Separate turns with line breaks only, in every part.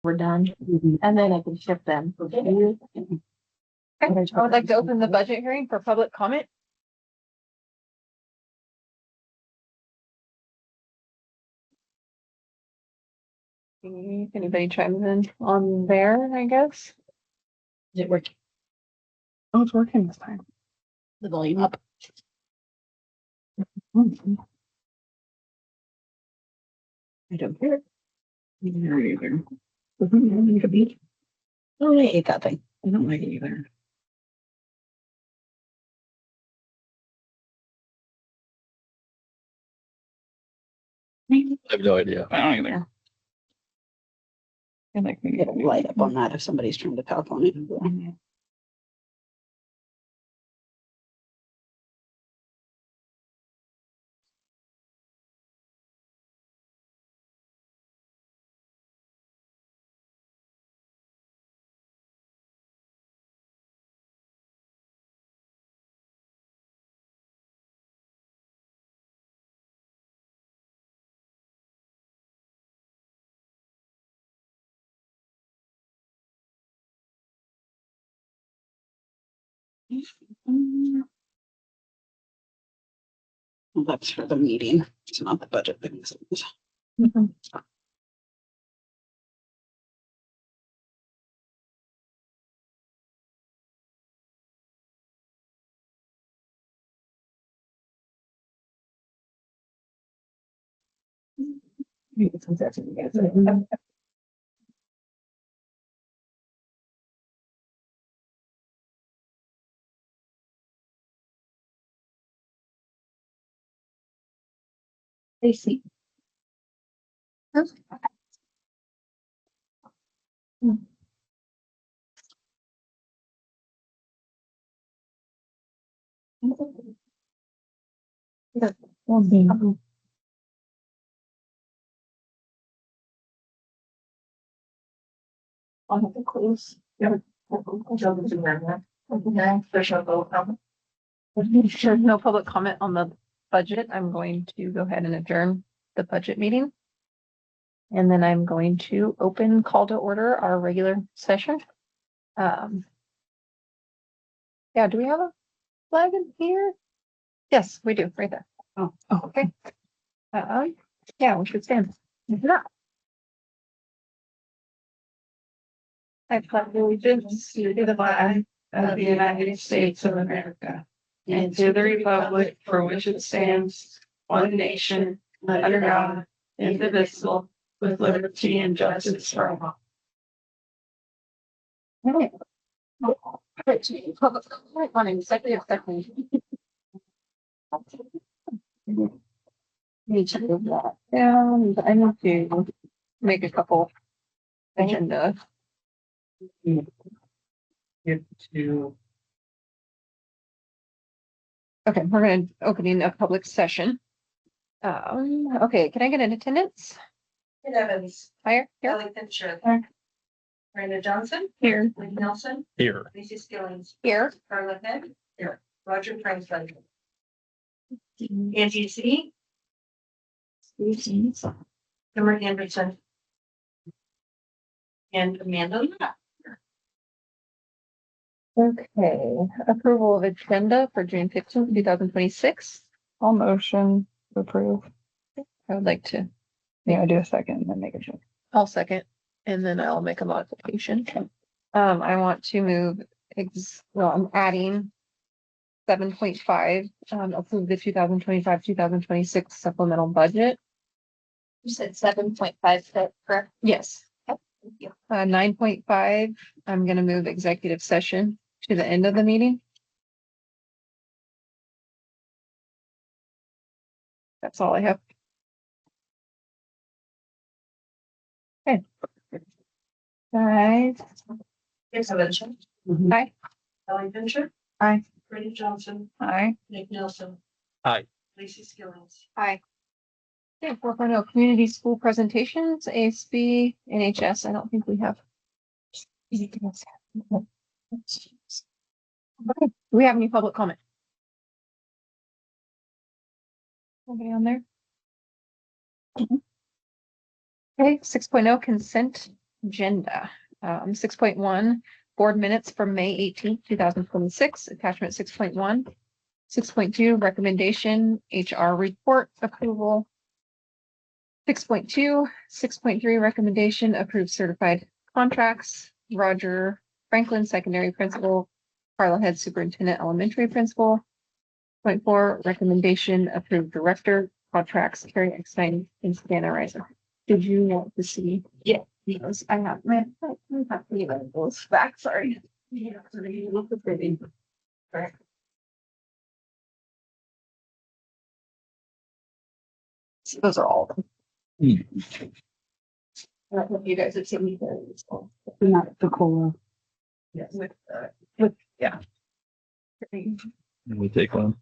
we're done, and then I can ship them.
Okay, I would like to open the budget hearing for public comment. If anybody chimes in on there, I guess.
Is it working?
Oh, it's working this time.
The volume up. I don't hear it.
You can hear it either. Doesn't make a beat.
Oh, I hate that thing.
I don't like it either.
I have no idea.
I don't either. I like me
It'll light up on that if somebody's trying to talk on it. Well, that's for the meeting. It's not the budget things.
They see. I'll have to close. There's no public comment on the budget. I'm going to go ahead and adjourn the budget meeting. And then I'm going to open call to order our regular session. Yeah, do we have a flag in here? Yes, we do, right there.
Oh,
Okay. Yeah, we should stand. Yeah. I pledge allegiance to the flag of the United States of America and to the republic for which it stands, one nation, under God, indivisible, with liberty and justice for all. Okay. Public comment on executive session. Need to move that down. I need to make a couple agenda.
Get to
Okay, we're gonna opening a public session. Okay, can I get an attendance?
Ed Evans,
Higher here?
Kelly Fincher.
Here.
Brenda Johnson.
Here.
Lee Nelson.
Here.
Lacey Skillings.
Here.
Carla Heck. Here. Roger Franklin. Angie Z. Kimber Anderson. And Amanda Luna.
Okay, approval of agenda for June 15th, 2026.
all motion to approve.
I would like to,
Yeah, I do a second and then make a change.
I'll second, and then I'll make a modification. I want to move, I'm adding 7.5, approve the 2025-2026 supplemental budget.
You said 7.5, correct?
Yes.
Thank you.
9.5, I'm gonna move executive session to the end of the meeting. That's all I have. Okay. Guys,
Ed Evans.
Aye.
Kelly Fincher.
Aye.
Brenda Johnson.
Aye.
Nick Nelson.
Aye.
Lacey Skillings.
Hi. Okay, 4.0 community school presentations, ASB, NHS. I don't think we have. anything else. Okay, do we have any public comment? Nobody on there? Okay, 6.0 consent
agenda. 6.1, board minutes from May 18th, 2026, attachment 6.1. 6.2, recommendation, HR report approval. 6.2, 6.3, recommendation, approve certified contracts. Roger Franklin, secondary principal. Carla Head, superintendent, elementary principal. 0.4, recommendation, approve director contracts, Carrie Eckstein and Savannah Reiser. Did you want to see?
Yeah.
Those? I have, man, I have to give those back, sorry. Yeah, look at pretty. Those are all. of them. I don't know if you guys have seen these.
Not the cola.
Yes, with, yeah.
We take one.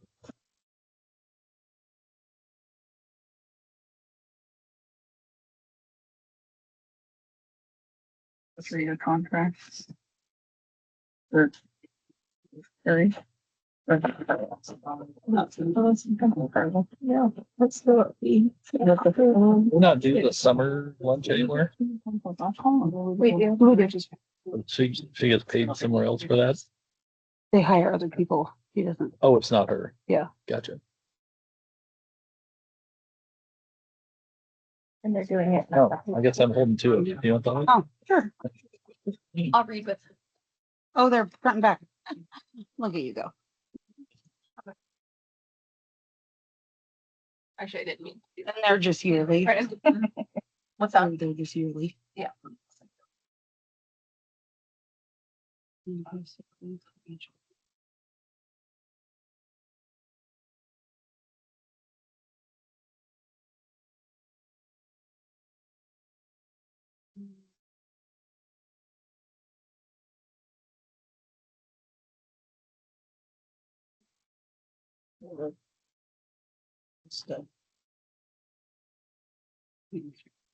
3-year contracts. Or 30.
Yeah, let's do it.
We're not doing the summer lunch anywhere.
We do.
She gets paid somewhere else for that.
They hire other people. He doesn't.
Oh, it's not her.
Yeah.
Gotcha.
And they're doing it.
Oh, I guess I'm holding to it. You want that?
Oh, sure.
I'll read with.
Oh, they're front and back. Look at you go.
Actually, I didn't mean. to do
And they're just yearly.
that. What's that?
They're just yearly.
Yeah.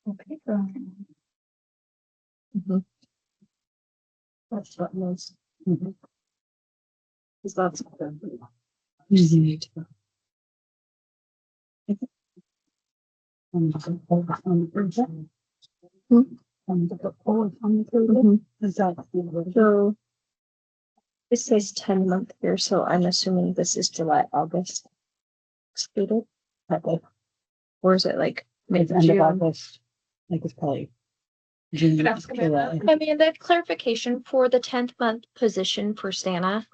Okay. That's what most. Cause that's.
So this says 10-month here, so I'm assuming this is July, August. Excluded. Okay. Or is it like
It's end of
mid-June?
August. Like it's probably June.
Could ask Amanda.
July.
Amanda, clarification for the 10th month position for Santa.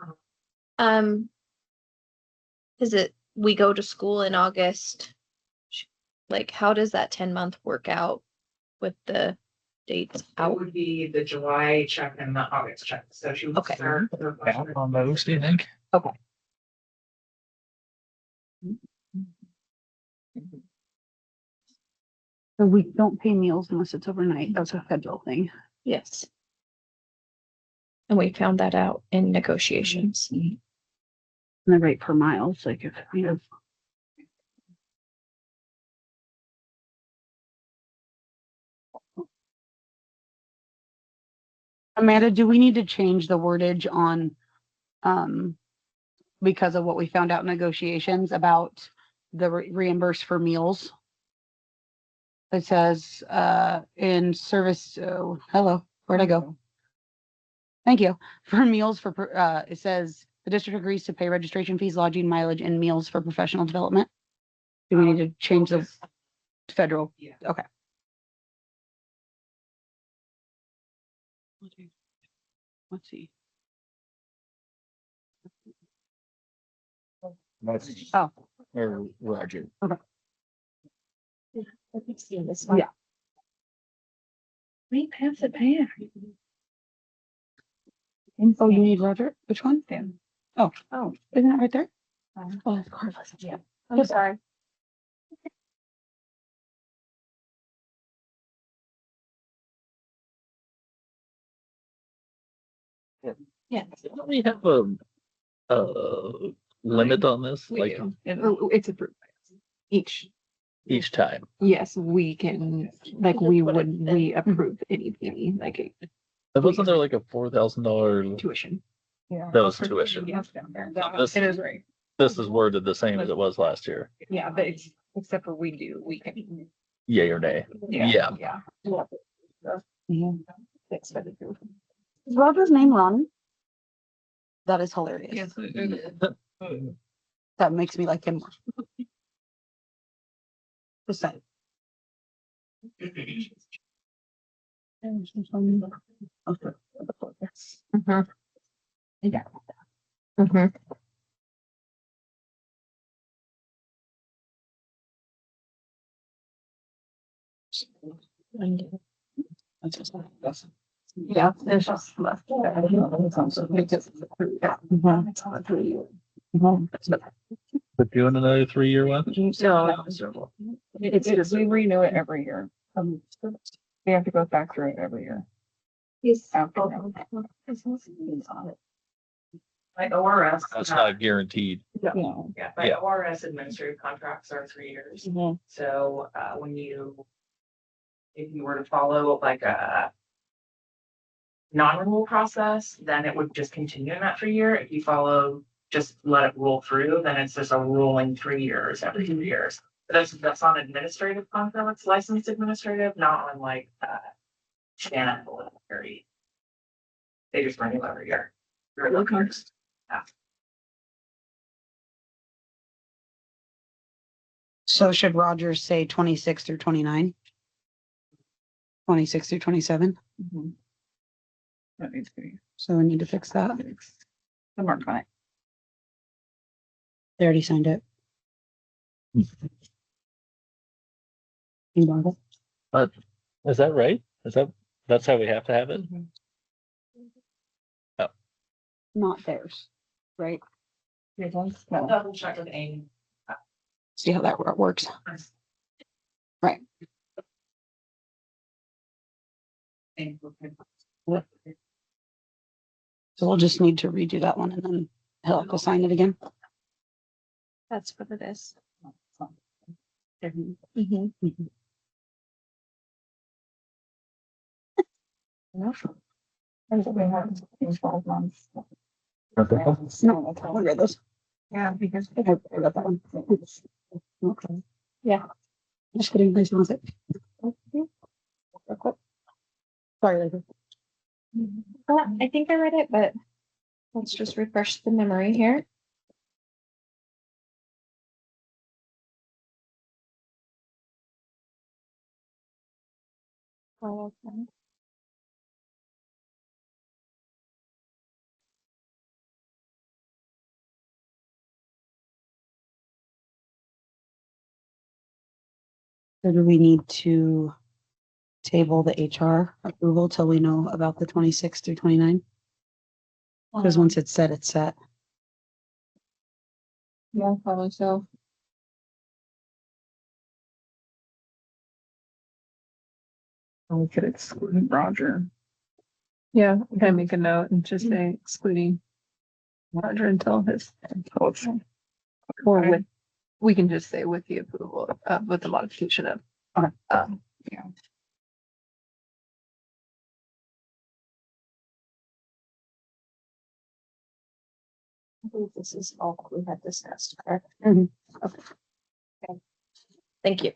Is it, we go to school in August? Like, how does that 10-month work out with the dates
It
out?
would be the July check and the August check, so she would
Okay.
start. her
Count on those, do you think?
So we don't pay meals unless it's overnight. That's a federal thing.
Yes. And we found that out in negotiations.
And the rate per miles, like if you know. Amanda, do we need to change the wordage on, because of what we found out in negotiations about the reimburse for meals? It says, in service, oh, hello, where'd I go? Thank you. For meals for, it says the district agrees to pay registration fees, lodging, mileage, and meals for professional development. Do we need to change the federal?
Yeah.
Okay. Let's see.
That's
Oh,
or Roger.
Let me see this one.
Yeah.
We pass it back.
oh, you need Roger? Which one? Oh,
Oh.
isn't it right there?
Uh-huh.
Oh, of course.
Yeah. I'm sorry.
Yeah.
Don't we have a limit on this?
We
Like
do. And it's approved by us.
each time?
Yes, we can, like, we would, we approve any, like,
Wasn't there like a $4,000?
tuition.
Yeah.
That was tuition.
Yeah.
This-
It is right.
This is worded the same as it was last year.
Yeah, but except for we can.
Yay or nay?
Yeah.
Yeah.
Yeah.
Yeah.
expenditure.
Is Roger's name Ronnie? That is hilarious.
Yes.
That makes me like him more. Just saying.
Mhm. Yeah. Mhm. Yeah, there's just left.
But doing another 3-year one?
No.
It's just, we renew it every year. We have to go back through it every year.
Yes.
After.
By ORS.
That's not guaranteed.
No.
Yeah, by
Yeah.
ORS administrative contracts are 3 years.
Mhm.
So, if you were to follow like a non-renewal process, then it would just continue in that 3 year. If you follow, just let it roll through, then it's just a rolling 3 years, every 3 years. But that's on administrative contracts, licensed administrative, not on like, Shannon. They just renew every year.
So should Rogers say 26 through 29? 26 through 27?
Mhm. That needs to be.
So we need to fix that.
The mark on it.
They already signed it. You want it?
Is that right? That's how we have to have it?
Not theirs, right?
I'll double check with Amy.
See how that works. Right. So we'll just need to redo that one and then he'll have to sign it again.
That's what it is.
Mhm.
Mm-hmm.
And so we have in 12 months.
No, we read those.
Yeah, because.
I got that one. Okay.
Yeah.
Just kidding, please don't it. Sorry, Lisa.
I think I read it, but let's just refresh the memory here. Okay.
So do we need to table the HR approval till we know about the 26 through 29? Because once it's set, it's set.
Yeah, probably so.
We could exclude Roger.
Yeah, can I make a note and just say excluding Roger until his, or with, we can just say with the approval, with the modification of.
Okay.
Yeah.
I believe this is all that we had discussed, correct?
Mhm.
Okay. Thank you.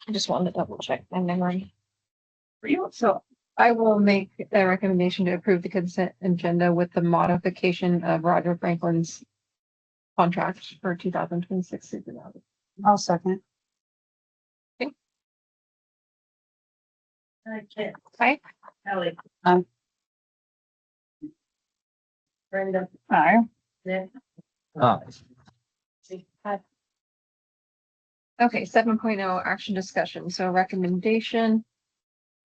I just wanted to double check my memory.
For you, so I will make a recommendation to approve the consent agenda with the modification of Roger Franklin's contract for 2026.
I'll second.
Kit.
Hi.
Ellie.
Aye.
Brenda.
Hi.
Nick.
Okay, 7.0 action discussion. So recommendation.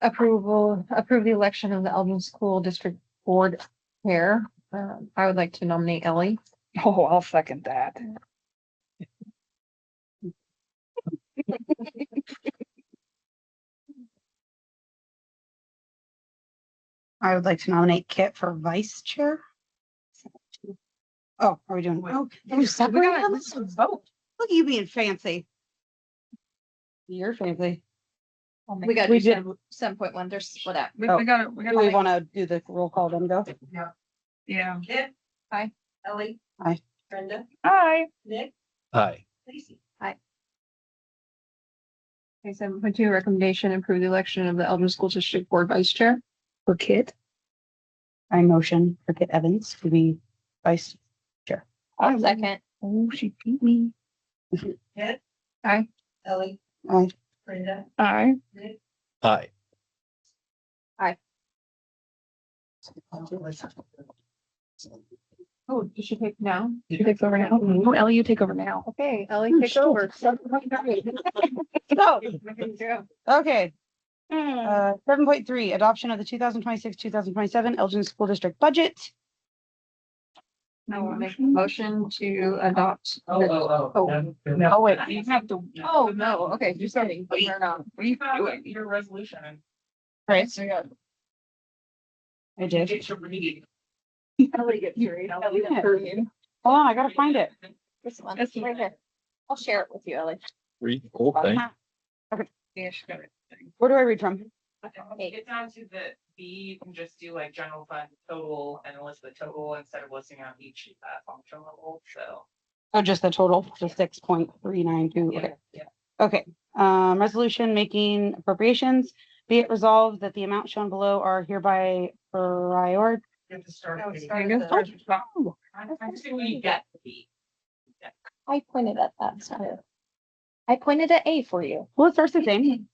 Approve the election of the Elgin School District Board Chair. I would like to nominate Ellie.
Oh, I'll second that.
I would like to nominate Kit for vice chair. Oh, are we doing? Oh, we separated them?
vote.
Look at you being fancy. You're fancy.
We got
We
to
did.
7.1. They're split up.
We
Oh.
got it.
Do we want to do the roll call then go?
Yeah.
Kit.
Aye.
Ellie.
Aye.
Brenda.
Hi.
Nick.
Hi.
Lacy.
Okay, 7.2 recommendation, approve the election of the Elgin School District Board Vice Chair.
For Kit?
I motion for Kit Evans to be vice chair.
I'll second.
Oh, she beat me.
Ed?
Aye.
Ellie?
Aye.
Brenda?
Aye.
Nick?
Aye.
Oh, did she take now?
She takes over now. No, Ellie, you take over now.
Okay, Ellie,
Oh,
take
shit.
over.
So, okay. 7.3, adoption of the 2026-2027 Elgin School District budget.
I will make a motion to adopt.
Oh.
Oh, wait.
You have to.
Oh, no, okay, you're starting. We're not.
What are you doing? Your resolution.
Right.
So, yeah.
I did.
Get your reading.
Ellie gets your, Ellie
Yeah.
gets her name.
Hold on, I gotta find it.
This one, it's right here. I'll share it with you, Ellie.
Read the whole thing.
Yeah, she got it.
Where do I read from?
Get down to the B, you can just do like general fund total and list the total instead of listing out each function level, so.
Oh, just the total, so 6.392. Okay.
Yeah.
Okay, resolution making appropriations. Be it resolved that the amounts shown below are hereby prior.
You have to start.
Oh,
at the
start
beginning.
at the-
Oh,
I'm just saying when you get the B.
I pointed at that side. I pointed at A for you.
well, it starts the same.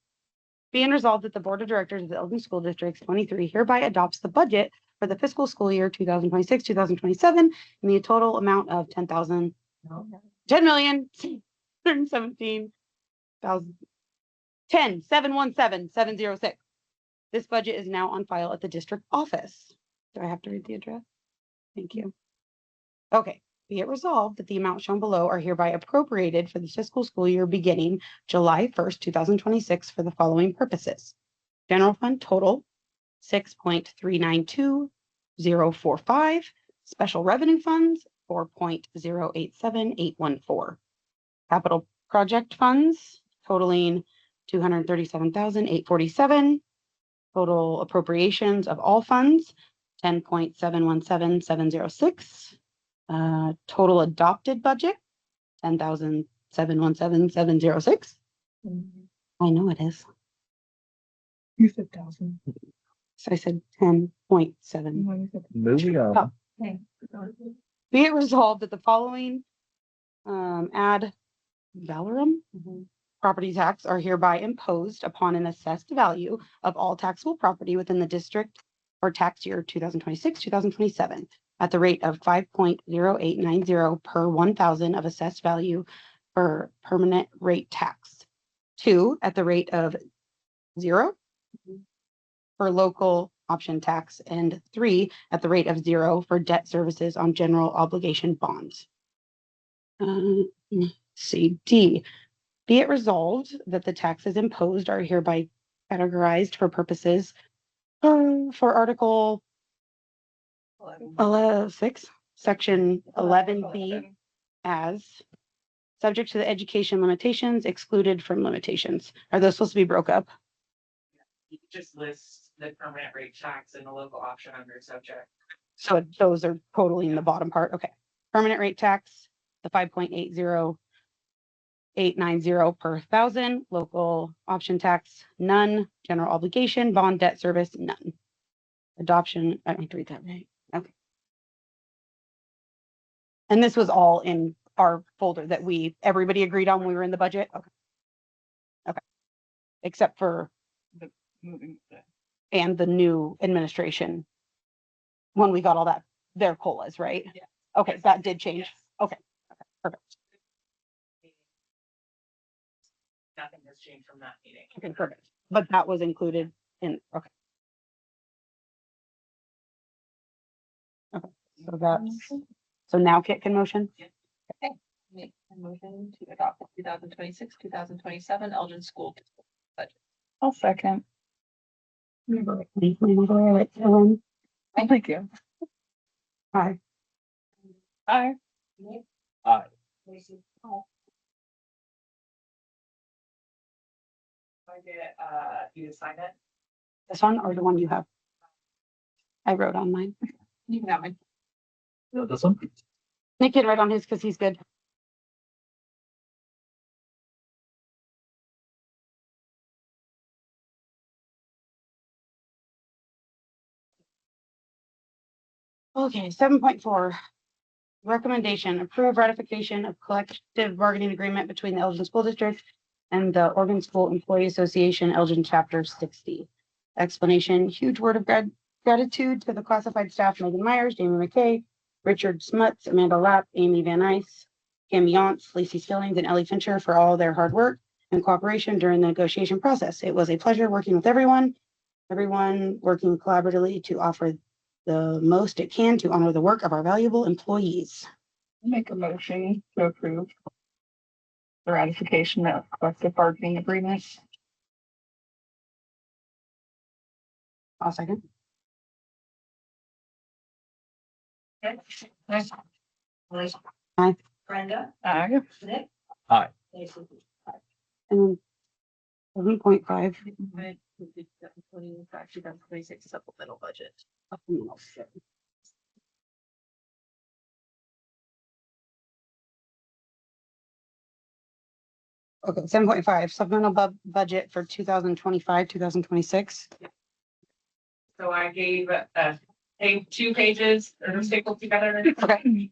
Being resolved that the Board of Directors of the Elgin School Districts 23 hereby adopts the budget for the fiscal school year 2026-2027 in the total amount of 10,717,706. This budget is now on file at the district office. Do I have to read the address? Thank you. Okay, be it resolved that the amounts shown below are hereby appropriated for the fiscal school year beginning July 1st, 2026 for the following purposes. General fund total 6.392045. Special revenue funds 4.087814. Capital project funds totaling 237,847. Total appropriations of all funds 10.717706. Total adopted budget 10,717,706. I know it is.
You said 1,000.
So I said 10.7.
Moving on.
Be it resolved that the following ad valorem property tax are hereby imposed upon an assessed value of all taxable property within the district or tax year 2026-2027 at the rate of 5.0890 per 1,000 of assessed value for permanent rate tax. 2, at the rate of 0 for local option tax, and 3, at the rate of 0 for debt services on general obligation bonds. C, D, be it resolved that the taxes imposed are hereby categorized for purposes for Article 6, Section 11B as subject to the education limitations, excluded from limitations. Are those supposed to be broke up?
You just list the permanent rate tax and the local option under subject.
So those are totally in the bottom part. Okay. Permanent rate tax, the 5.80890 per thousand. Local option tax, none. General obligation, bond debt service, none. Adoption, I don't have to read that right. Okay. And this was all in our folder that everybody agreed on when we were in the budget. Okay. Okay. Except for
Moving.
and the new administration. When we got all that, their COLAs, right?
Yeah.
Okay, that did change.
Yes.
Okay, perfect.
Nothing has changed from that meeting.
Okay, perfect. But that was included in, okay. Okay, so that's, so now Kit can motion?
Make a motion to adopt the 2026-2027 Elgin School District budget.
I'll second.
Thank
Thank you.
Hi.
Aye.
Aye.
I get, you to sign it.
This one or the one you have? I wrote on mine.
You can have mine.
This one?
Nick can write on his because he's good. Okay, 7.4. Recommendation, approve ratification of collective bargaining agreement between the Elgin School District and the Oregon School Employee Association, Elgin Chapter 60. Explanation, huge word of gratitude to the classified staff, Megan Myers, Jamie McKay, Richard Smuts, Amanda Lapp, Amy Van Ice, Cam Yance, Lacey Stillings, and Ellie Fincher for all their hard work and cooperation during the negotiation process. It was a pleasure working with everyone working collaboratively to offer the most it can to honor the work of our valuable employees.
Make a motion to approve the ratification of collective bargaining agreements.
I'll second. Aye.
Brenda,
Aye.
Nick.
Aye.
Lacy.
And 7.5.
2026 supplemental budget.
Okay, 7.5 supplemental budget for 2025, 2026.
So I gave two pages, they're stapled together.
Okay.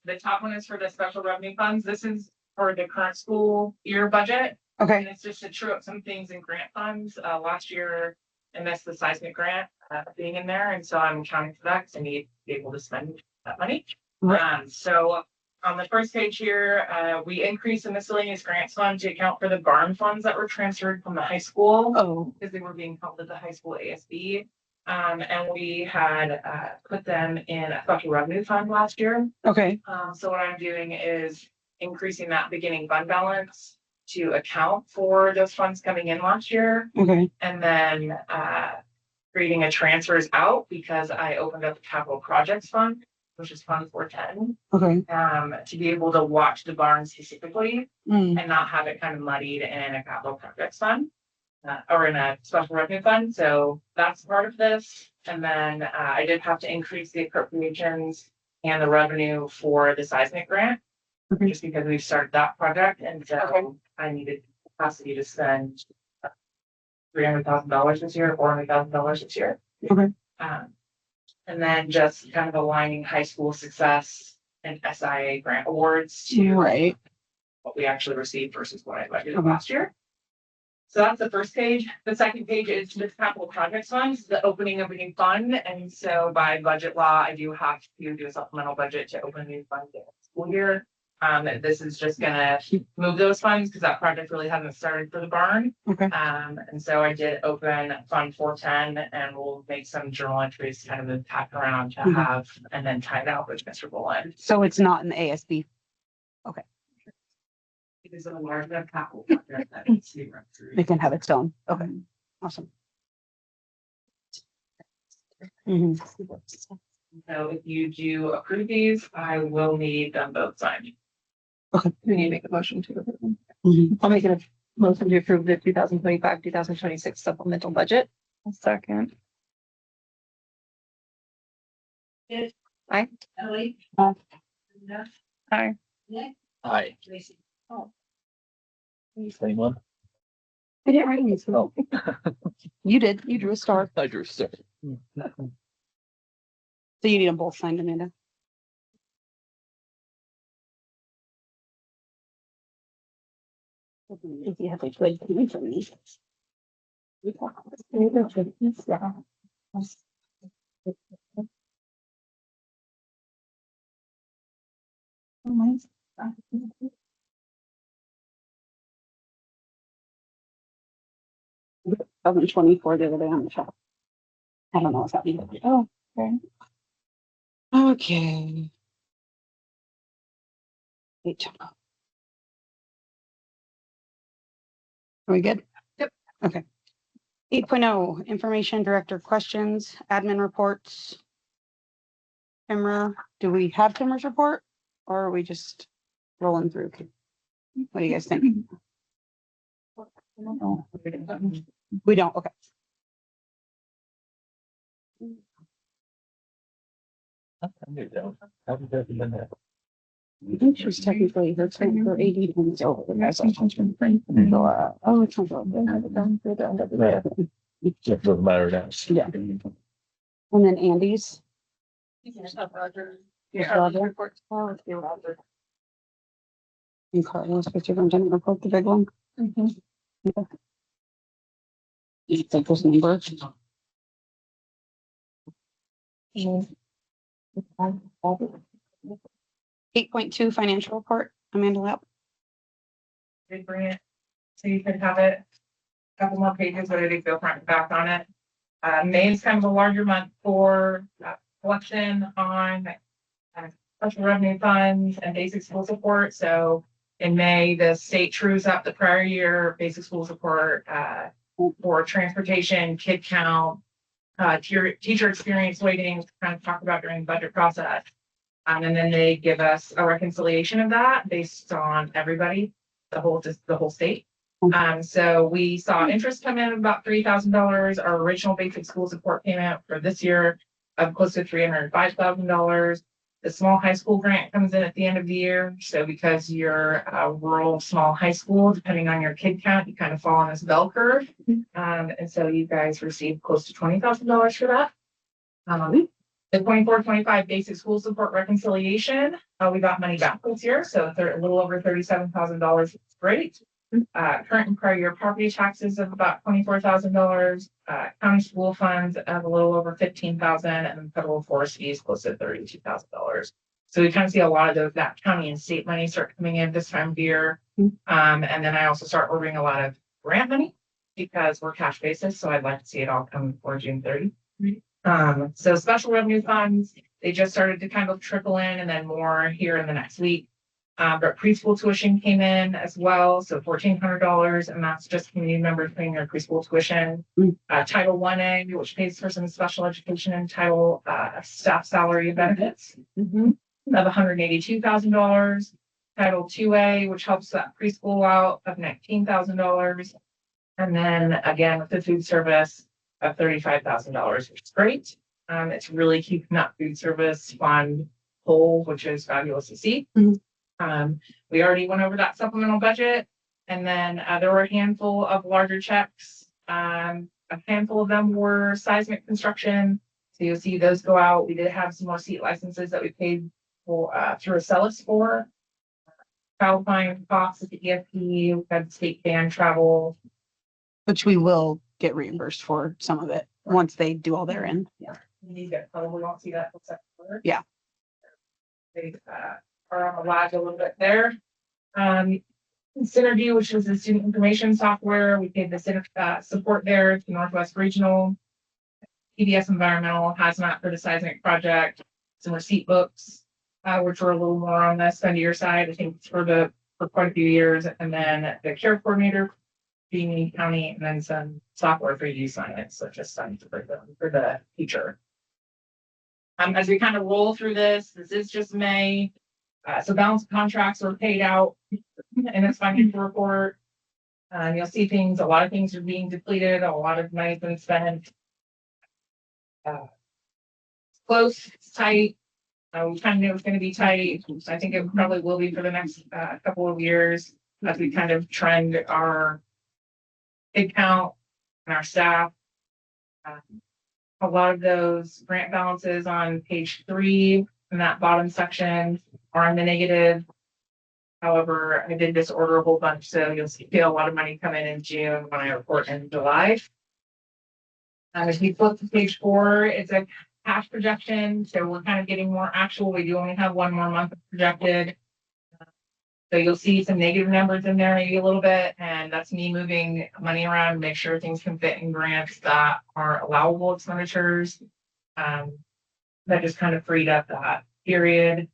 The top one is for the special revenue funds. This is for the current school year budget. And
Okay.
it's just to true up some things in grant funds. Last year, I missed the seismic grant being in there, and so I'm accounting for that because I need to be able to spend that money.
Right.
So on the first page here, we increased the miscellaneous grants fund to account for the barn funds that were transferred from the high school
Oh,
because they were being held at the high school ASB. And we had put them in a special revenue fund last year.
okay.
So what I'm doing is increasing that beginning fund balance to account for those funds coming in last year.
Okay.
And then creating a transfers out because I opened up the capital projects fund, which is Fund 410,
Okay.
to be able to watch the barn specifically
Mm,
and not have it kind of muddied in a capital projects fund. Or in a special revenue fund, so that's part of this. And then I did have to increase the appropriations and the revenue for the seismic grant.
Okay.
Just because we've started that project, and so I needed capacity to spend $300,000 this year, $400,000 this year.
Okay.
And then just kind of aligning high school success and SIA grant awards to
Right.
what we actually received versus what I budgeted
Okay.
last year. So that's the first page. The second page is the capital projects funds, the opening of a new fund. And so by budget law, I do have to do a supplemental budget to open a new fund in the school year. This is just gonna move those funds because that project really hasn't started for the barn.
Okay.
And so I did open Fund 410 and we'll make some journal entries kind of tack around to
Mhm.
have and then tie it out with Mr. Bullen.
So it's not in the ASB.
Because of a large enough capital project that needs to be run through.
It can have its own. Okay. Awesome. Mhm.
So if you do approve these, I will need them both signed.
We need to make a motion to approve them.
Mhm.
I'll make a motion to approve the 2025, 2026 supplemental budget.
Second.
Aye.
Ellie.
Aye.
Brenda,
Aye.
Nick.
Aye.
Lacy.
Same one?
I didn't write anything.
Oh.
You did. You drew a star.
I drew a star.
So you need them both signed, Amanda. If you have a good point for me. I was 24 the other day on the shop. I don't know what's happening.
Oh, okay.
Okay. Wait. Are we good?
Yep.
Okay. 8.0, information director questions, admin reports. Camera, do we have Timmer's report or are we just rolling through? What do you guys think? We don't, okay.
I knew that. Haven't been there.
I think she's technically her 80 minutes over. Oh, it's not.
It doesn't matter now.
Yeah. And then Andy's.
Roger.
Yeah, Roger.
Reports. Let's do Roger.
And Carlos, for superintendent report, the big one. You take this number. 8.2 financial report, Amanda Lapp.
Did bring it, so you could have it. Couple more pages, but I did go front and back on it. May is kind of a larger month for collection on special revenue funds and basic school support. So in May, the state trues up the prior year basic school support for transportation, kid count, teacher experience weightings, kind of talk about during the budget process. And then they give us a reconciliation of that based on everybody, the whole state. So we saw interest come in about $3,000. Our original basic school support payment for this year of close to $305,000. The small high school grant comes in at the end of the year. So because you're a rural small high school, depending on your kid count, you kind of fall on this bell curve. And so you guys received close to $20,000 for that. The 24-25 basic school support reconciliation, we got money back this year, so a little over $37,000. It's great. Current and prior year property taxes of about $24,000, county school funds of a little over $15,000, and federal forest fees close to $32,000. So we kind of see a lot of that county and state money start coming in this time of year. And then I also start ordering a lot of grant money because we're cash basis, so I'd like to see it all come before June 30. So special revenue funds, they just started to kind of trickle in and then more here in the next week. But preschool tuition came in as well, so $1,400, and that's just community members paying their preschool tuition. Title 1A, which pays for some special education, and title staff salary and benefits of $182,000. Title 2A, which helps that preschool out, of $19,000. And then again, with the food service of $35,000, which is great. It's really keeping that food service fund whole, which is fabulous to see. We already went over that supplemental budget, and then there were a handful of larger checks. A handful of them were seismic construction, so you'll see those go out. We did have some more seat licenses that we paid for through Acellus for. Travel fine costs at the EFP, we had state band travel.
Which we will get reimbursed for some of it once they do all their end.
You guys probably won't see that till September.
Yeah.
They are on a lag a little bit there. Synergy, which is the student information software, we paid the support there to Northwest Regional. PBS Environmental, Hazmat for the seismic project, some receipt books, which were a little more on the spendier side, I think for quite a few years. And then the care coordinator, being county, and then some software for use on it, so just for the teacher. As we kind of roll through this is just May. So balance contracts were paid out in this financial report. You'll see things, a lot of things are being depleted, a lot of money's been spent. Close, it's tight. We kind of knew it was going to be tight. I think it probably will be for the next couple of years as we kind of trend our head count and our staff. A lot of those grant balances on page 3 in that bottom section are in the negative. However, I did disorder a whole bunch, so you'll see a lot of money come in June when I report in July. As we flip to page 4, it's a cash projection, so we're kind of getting more actual. We do only have one more month projected. So you'll see some negative numbers in there, maybe a little bit, and that's me moving money around to make sure things can fit in grants that are allowable expenditures. That just kind of freed up that period.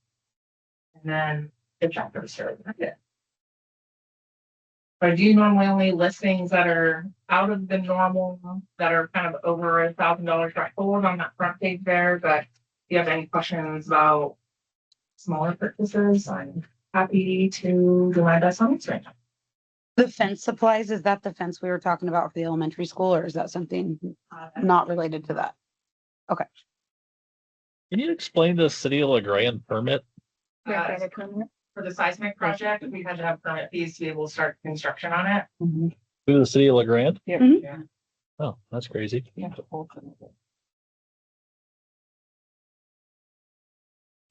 And then the chapter started. But I do normally only list things that are out of the normal, that are kind of over $1,000 right forward on that front page there. But if you have any questions about smaller purchases, I'm happy to do my best on this right now.
The fence supplies, is that the fence we were talking about for the elementary school, or is that something not related to that?
Can you explain the city of LeGrand permit?
For the seismic project, we had to have permit fees to be able to start construction on it.
Through the city of LeGrand?
Yeah.
Oh, that's crazy.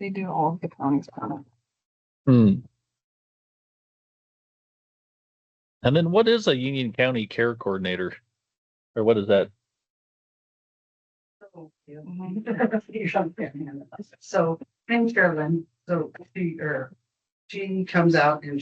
They do all of the counties. permit.
Hmm. And then what is a Union County Care Coordinator? Or what is that?
So I'm Carolyn, so she comes out and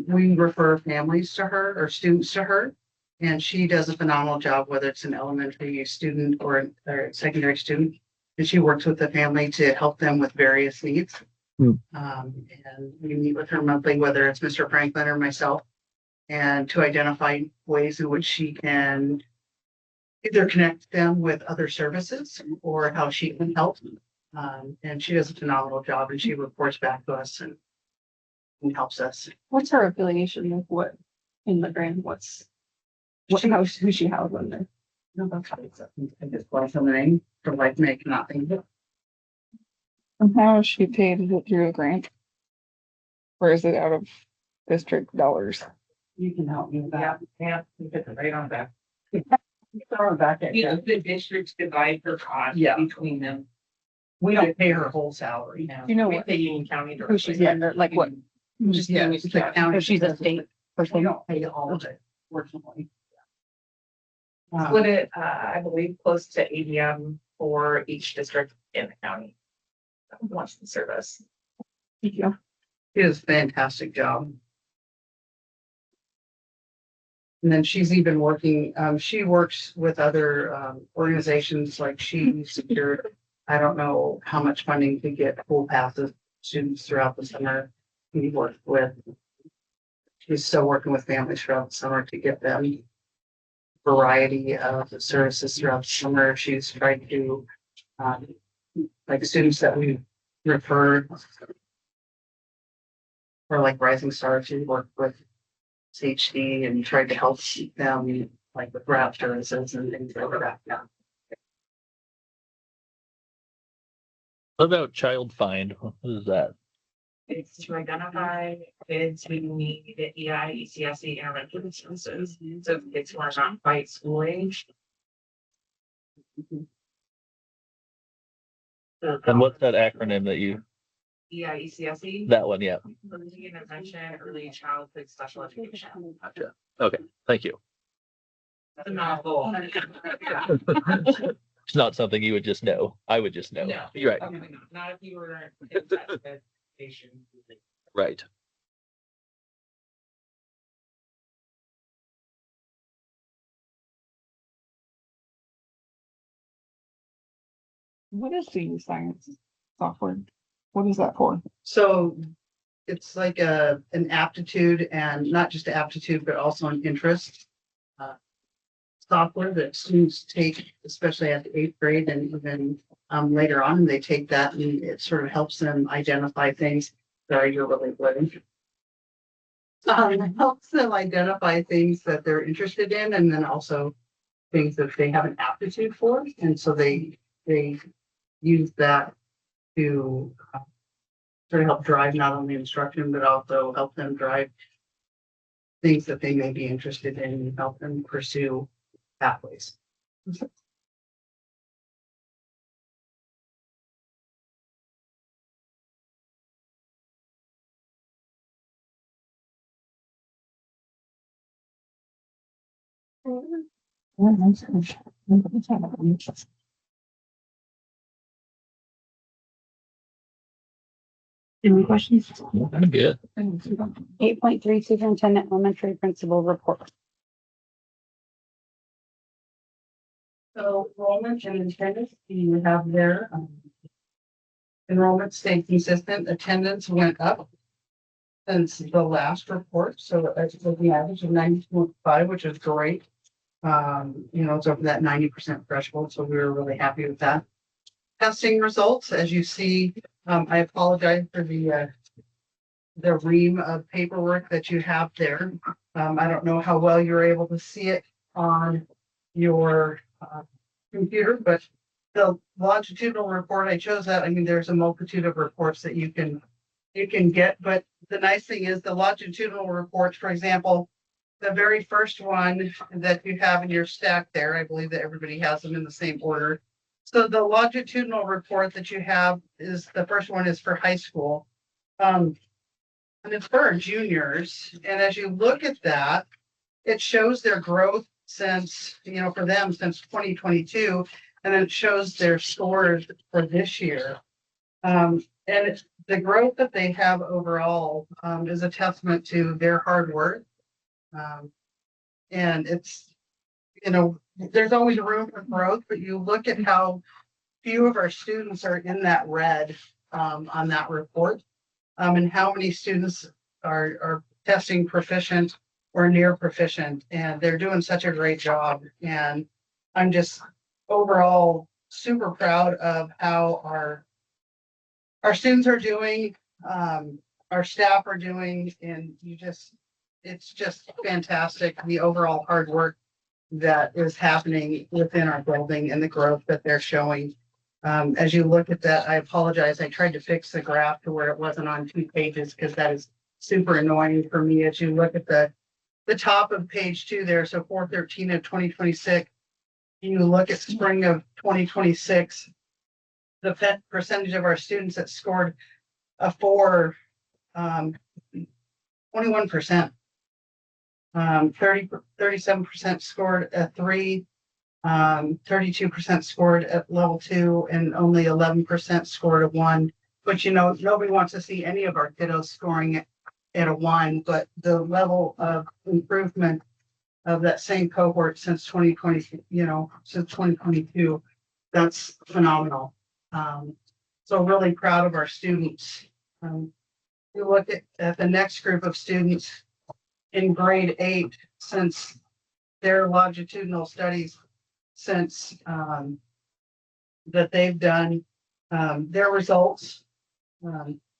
we refer families to her or students to her. And she does a phenomenal job, whether it's an elementary student or a secondary student. And she works with the family to help them with various needs.
Hmm.
And we meet with her monthly, whether it's Mr. Franklin or myself, and to identify ways in which she can either connect them with other services or how she can help. And she does a phenomenal job, and she reports back to us and helps us.
What's her affiliation with what in the grant? Who's she housed under?
I just want some name for like make nothing.
And how is she paid? Is it through a grant? Or is it out of district dollars?
You can help me with
Yeah,
that.
yeah, you put it right on back.
Throw it back at
You know,
you.
the districts divide her cost
Yeah.
between them.
We don't pay her whole salary.
Yeah.
You know
We
what-
pay Union County
Who she's
directly.
under, like what? Just
Yeah,
Union
it's the
County.
county.
So she's a state
We
person.
don't pay all of it, fortunately.
Split it, I believe, close to ADM for each district in the county. That wants the service.
Thank you.
She does a fantastic job. And then she's even working, she works with other organizations, like she secured, I don't know how much funding to get pool passes students throughout the summer. He worked with, she's still working with families throughout the summer to get them variety of services throughout the summer. She's tried to, like students that we referred or like Rising Stars, she worked with HD and tried to help them like with route services and things like that. Yeah.
What about Child Find? What is that?
It's to identify kids who need EI, ECSE intervention services. So kids who are not quite school age.
And what's that acronym that you,
EI, ECSE.
that one, yeah.
Early intervention, early childhood special education.
Gotcha. Okay, thank you.
That's a mouthful.
It's not something you would just know. I would just know.
No.
You're right,
Okay, not if you were in that education.
right.
What is the science software? What is that for?
So it's like an aptitude and not just aptitude, but also an interest. Software that students take, especially at the 8th grade and even later on, they take that and it sort of helps them identify things. Sorry, you're really blurry. Helps them identify things that they're interested in and then also things that they have an aptitude for. And so they use that to sort of help drive not only instruction, but also help them drive things that they may be interested in and help them pursue pathways. Any questions?
I'm good.
8.3 Superintendent Elementary Principal Report. So enrollment and attendance, you have there. Enrollment stayed consistent, attendance went up since the last report, so it's the average of 90.5, which is great. It's over that 90% threshold, so we were really happy with that. Testing results, as you see, I apologize for the ream of paperwork that you have there. I don't know how well you're able to see it on your computer, but the longitudinal report, I chose that. I mean, there's a multitude of reports that you can get, but the nice thing is the longitudinal reports, for example, the very first one that you have in your stack there, I believe that everybody has them in the same order.
So the longitudinal report that you have is, the first one is for high school. And it's for our juniors. And as you look at that, it shows their growth since, for them since 2022. And then it shows their scores for this year. The growth that they have overall is a testament to their hard work. And it's, there's always room for growth, but you look at how few of our students are in that red on that report, and how many students are testing proficient or near proficient, and they're doing such a great job. And I'm just overall super proud of how our students are doing, our staff are doing, and it's just fantastic, the overall hard work that is happening within our building and the growth that they're showing. As you look at that, I apologize. I tried to fix the graph to where it wasn't on 2 pages because that is super annoying for me. As you look at the top of page 2 there, so 4/13 of 2026, you look at spring of 2026, the percentage of our students that scored a 4, 21%. 37% scored a 3, 32% scored at level 2, and only 11% scored a 1. But nobody wants to see any of our kiddos scoring at a 1, but the level of improvement of that same cohort since 2020, since 2022, that's phenomenal. So really proud of our students. You look at the next group of students in grade 8, since their longitudinal studies, since that they've done their results,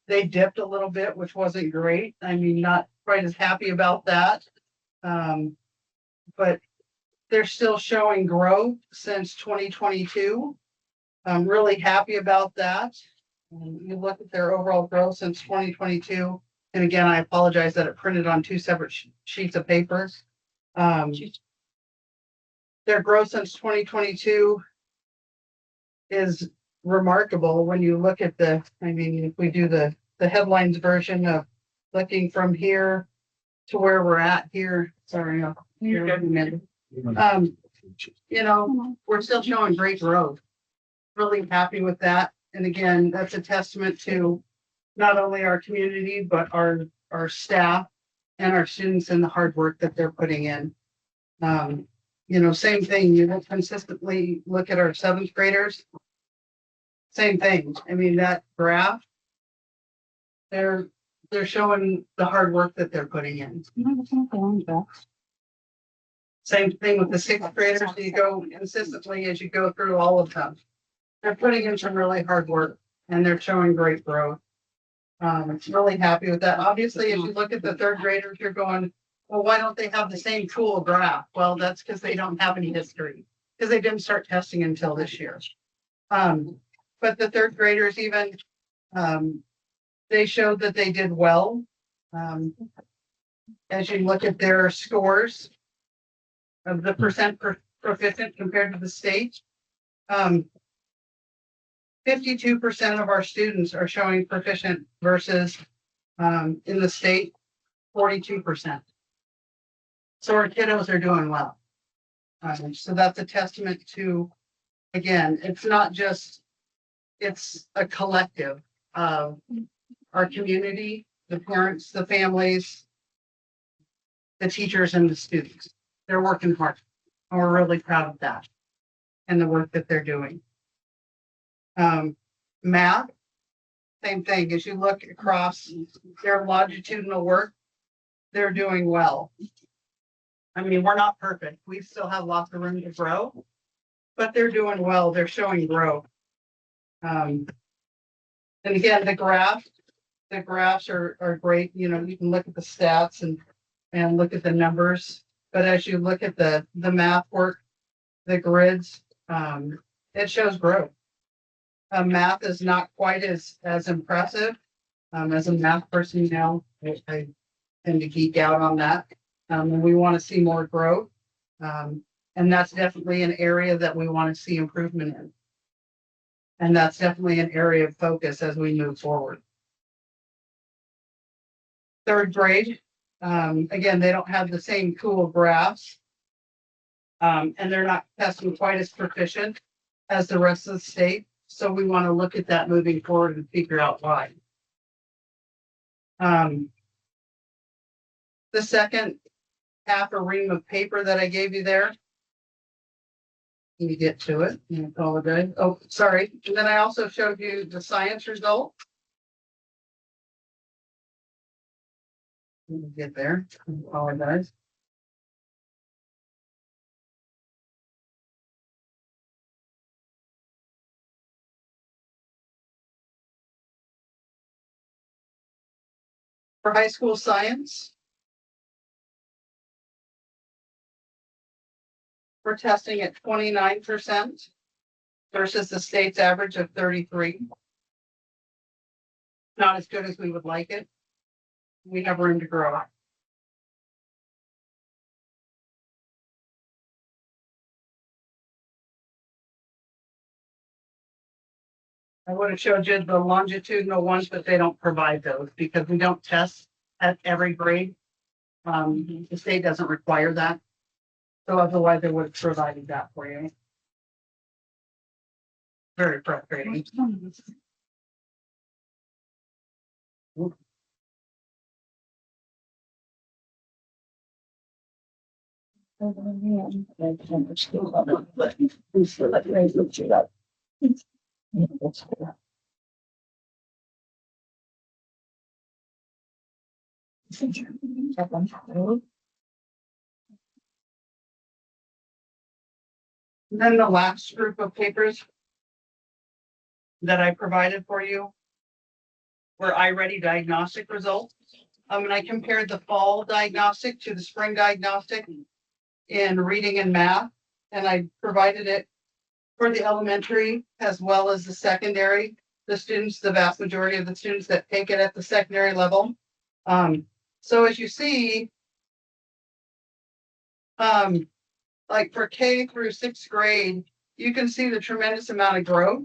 they dipped a little bit, which wasn't great. I mean, not quite as happy about that. But they're still showing growth since 2022. I'm really happy about that. You look at their overall growth since 2022. And again, I apologize that it printed on 2 separate sheets of paper. Their growth since 2022 is remarkable when you look at if we do the headlines version of looking from here to where we're at here. Sorry,
You're good.
We're still showing great growth. Really happy with that. And again, that's a testament to not only our community, but our staff and our students and the hard work that they're putting in. Same thing, you consistently look at our 7th graders. Same thing. I mean, that graph, they're showing the hard work that they're putting in. Same thing with the 6th graders. You go consistently as you go through all of them. They're putting in some really hard work and they're showing great growth. Really happy with that. Obviously, as you look at the 3rd graders, you're going, well, why don't they have the same tool graph? Well, that's because they don't have any history, because they didn't start testing until this year. But the 3rd graders even, they showed that they did well. As you look at their scores of the percent proficient compared to the state, 52% of our students are showing proficient versus in the state, 42%. So our kiddos are doing well. So that's a testament to, again, it's not just, it's a collective of our community, the parents, the families, the teachers, and the students. They're working hard, and we're really proud of that and the work that they're doing. Math, same thing. As you look across their longitudinal work, they're doing well. I mean, we're not perfect. We still have lots of room to grow, but they're doing well. They're showing growth. And again, the graphs are great. You can look at the stats and look at the numbers. But as you look at the math work, the grids, it shows growth. Math is not quite as impressive. As a math person now, I tend to geek out on that. And we want to see more growth. And that's definitely an area that we want to see improvement in.
And that's definitely an area of focus as we move forward. Third grade, again, they don't have the same cool graphs. And they're not testing quite as proficient as the rest of the state. So we want to look at that moving forward and figure out why. The second half a ream of paper that I gave you there. Can you get to it? I apologize. Oh, sorry. And then I also showed you the science result. Let me get there. I apologize. For high school science, we're testing at 29% versus the state's average of 33%. Not as good as we would like it. We have room to grow. I would have showed you the longitudinal ones, but they don't provide those because we don't test at every grade. The state doesn't require that. So otherwise they would have provided that for you. Very frustrating. Then the last group of papers that I provided for you were iReady diagnostic results. And I compared the fall diagnostic to the spring diagnostic in reading and math, and I provided it for the elementary as well as the secondary. The students, the vast majority of the students that take it at the secondary level. So as you see, like for K through sixth grade, you can see the tremendous amount of growth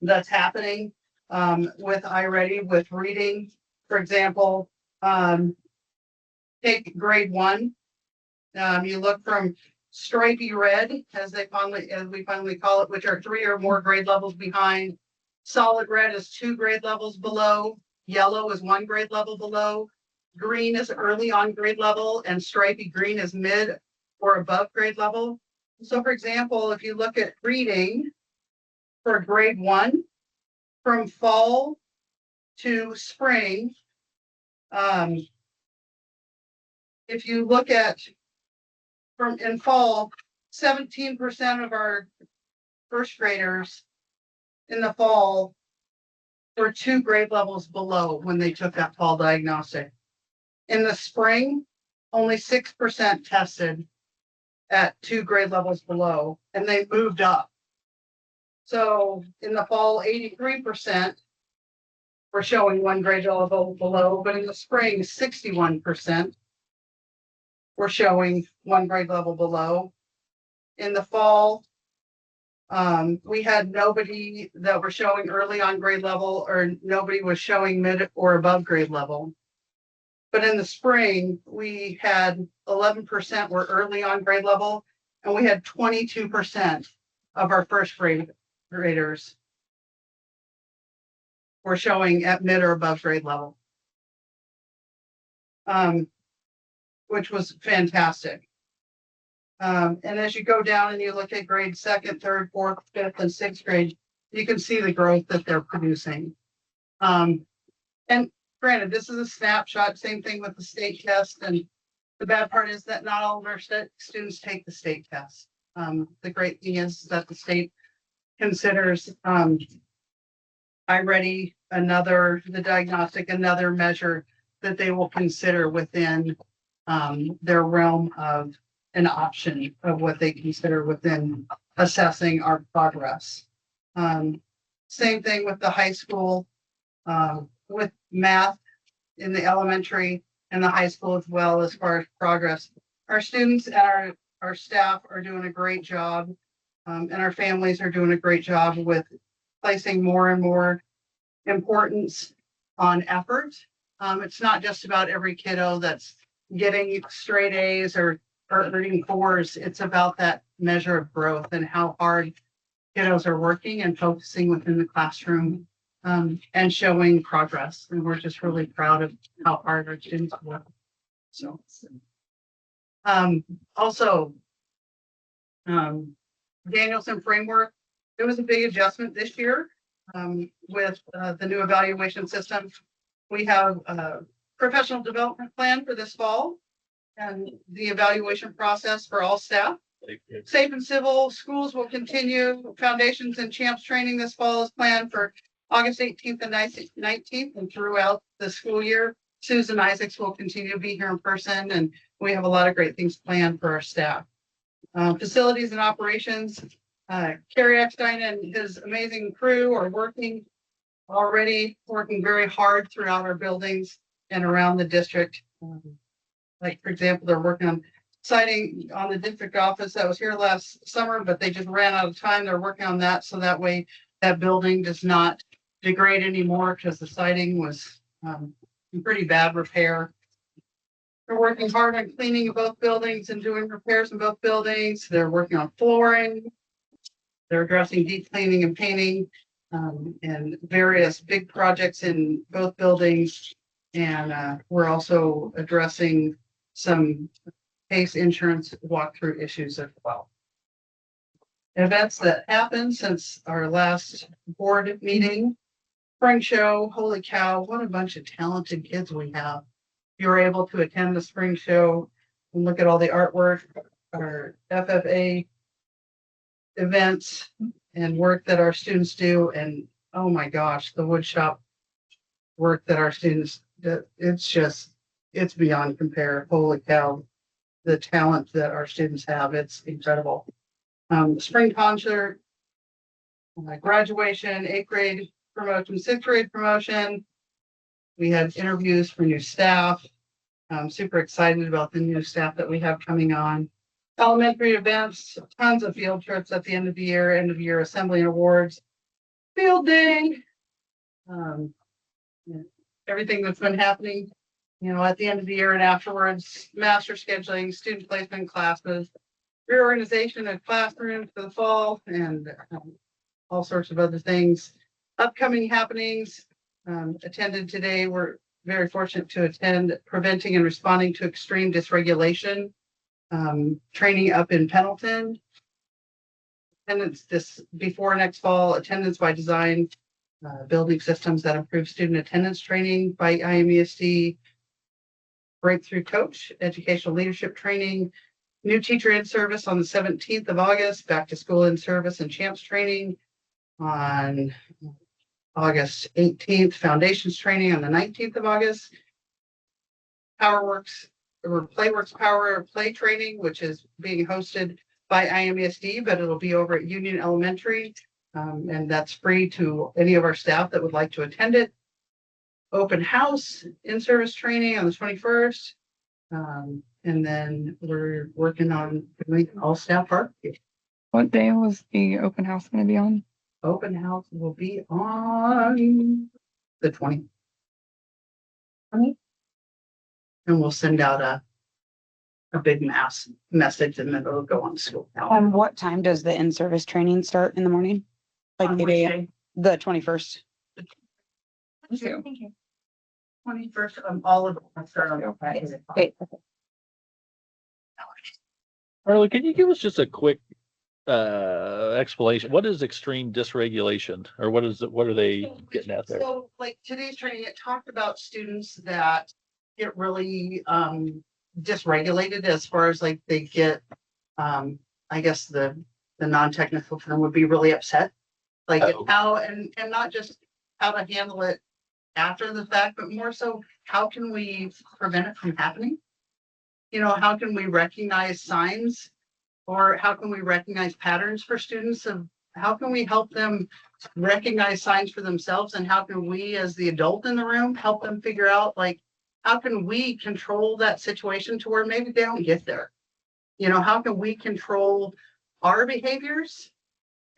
that's happening with iReady, with reading. For example, take grade 1. You look from stripy red, as we finally call it, which are 3 or more grade levels behind. Solid red is 2 grade levels below. Yellow is 1 grade level below. Green is early on grade level, and stripy green is mid or above grade level. So for example, if you look at reading for grade 1, from fall to spring, if you look at from in fall, 17% of our first graders in the fall were 2 grade levels below when they took that fall diagnostic. In the spring, only 6% tested at 2 grade levels below, and they moved up. So in the fall, 83% were showing 1 grade level below, but in the spring, 61% were showing 1 grade level below. In the fall, we had nobody that were showing early on grade level, or nobody was showing mid or above grade level. But in the spring, we had 11% were early on grade level, and we had 22% of our first graders were showing at mid or above grade level, which was fantastic. And as you go down and you look at grade 2nd, 3rd, 4th, 5th, and 6th grade, you can see the growth that they're producing. And granted, this is a snapshot, same thing with the state test. And the bad part is that not all of our students take the state test. The great thing is that the state considers iReady the diagnostic, another measure that they will consider within their realm of an option of what they consider within assessing our progress. Same thing with the high school, with math in the elementary and the high school as well, as far as progress. Our students and our staff are doing a great job, and our families are doing a great job with
placing more and more importance on effort. It's not just about every kiddo that's getting straight A's or earning fours. It's about that measure of growth and how hard kiddos are working and focusing within the classroom, and showing progress. And we're just really proud of how hard our students work. So, also, Danielson framework, it was a big adjustment this year, with the new evaluation system. We have a professional development plan for this fall and the evaluation process for all staff. Safe and civil schools will continue. Foundations and champs training this fall is planned for August 18th and 19th and throughout the school year. Susan Isaacs will continue to be here in person, and we have a lot of great things planned for our staff. Facilities and operations, Kerry Eckstein and his amazing crew are working very hard throughout our buildings and around the district. Like, for example, they're working on siding on the district office that was here last summer, but they just ran out of time. They're working on that, so that way that building does not degrade anymore, because the siding was in pretty bad repair. They're working hard on cleaning both buildings and doing repairs in both buildings. They're working on flooring. They're addressing deep cleaning and painting, and various big projects in both buildings. And we're also addressing some case insurance walkthrough issues as well. Events that happened since our last board meeting. Spring show, holy cow, what a bunch of talented kids we have. If you were able to attend the spring show and look at all the artwork, our FFA events and work that our students do, and oh my gosh, the wood shop work that our students do, it's beyond compare. Holy cow, the talent that our students have, it's incredible. Spring concert, graduation, 8th grade promotion, 6th grade promotion. We had interviews for new staff. I'm super excited about the new staff that we have coming on. Elementary events, tons of field trips at the end of the year assembly and awards, field day, everything that's been happening, at the end of the year and afterwards, master scheduling, student placement classes, reorganization of classrooms for the fall, and all sorts of other things. Upcoming happenings, attended today. We're very fortunate to attend preventing and responding to extreme dysregulation training up in Pendleton. Attendance this before next fall, attendance by design, building systems that improve student attendance training by IMESD, breakthrough coach, educational leadership training, new teacher in service on the 17th of August, back to school in service and champs training on August 18th, foundations training on the 19th of August, PowerWorks or PlayWorks Power Play training, which is being hosted by IMESD, but it'll be over at Union Elementary. And that's free to any of our staff that would like to attend it. Open house in-service training on the 21st. And then we're working on doing all staff barbecue.
What day was the open house going to be on?
Open house will be on the 20th. And we'll send out a big mass message, and then it'll go on the school calendar.
What time does the in-service training start in the morning? Like
On
8
which
a.m.
day?
The 21st.
21st, all of them start on.
Okay.
Arlo, can you give us just a quick explanation? What is extreme dysregulation, or what are they getting at there?
So like today's training, it talked about students that get really dysregulated as far as like they get, I guess the non-technical term would be really upset. Like how, and not just how to handle it after the fact, but more so how can we prevent it from happening? How can we recognize signs, or how can we recognize patterns for students of how can we help them recognize signs for themselves, and how can we as the adult in the room help them figure out, like, how can we control that situation to where maybe they don't get there? How can we control our behaviors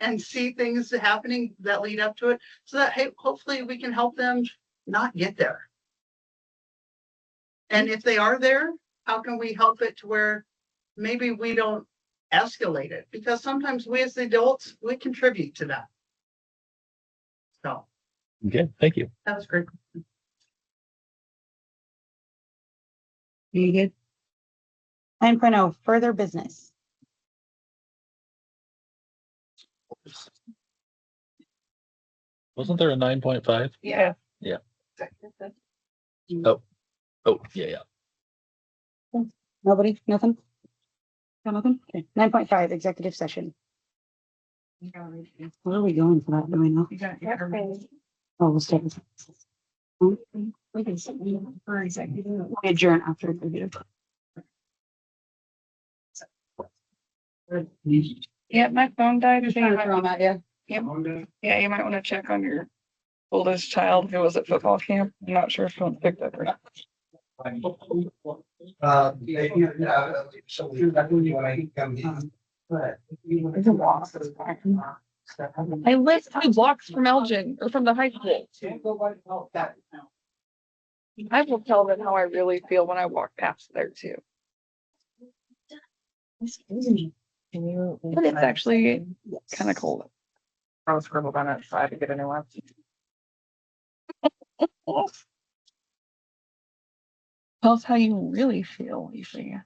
and see things happening that lead up to it, so that, hey, hopefully we can help them not get there. And if they are there, how can we help it to where maybe we don't escalate it? Because sometimes we as the adults, we contribute to that. So
Okay, thank you.
that was great.
You good? 9.0, further business.
Wasn't there a 9.5?
Yeah.
Yeah. Oh, yeah.
Nobody? Nothing? Got nothing? Okay. 9.5, executive session. Where are we going for that? Do we know? Oh, we'll stay with
We can sit for executive.
we adjourn after executive.
Yeah, my phone died.
Just trying to throw 'em at you.
Yeah, you might want to check on your oldest child who was at football camp. I'm not sure if he'll pick that or not. It's a walk. I live 2 blocks from Elgin or from the high school. I will tell them how I really feel when I walk past there too. But it's actually kind of cold. I'll scribble down outside to get a new one. Tell us how you really feel, you see.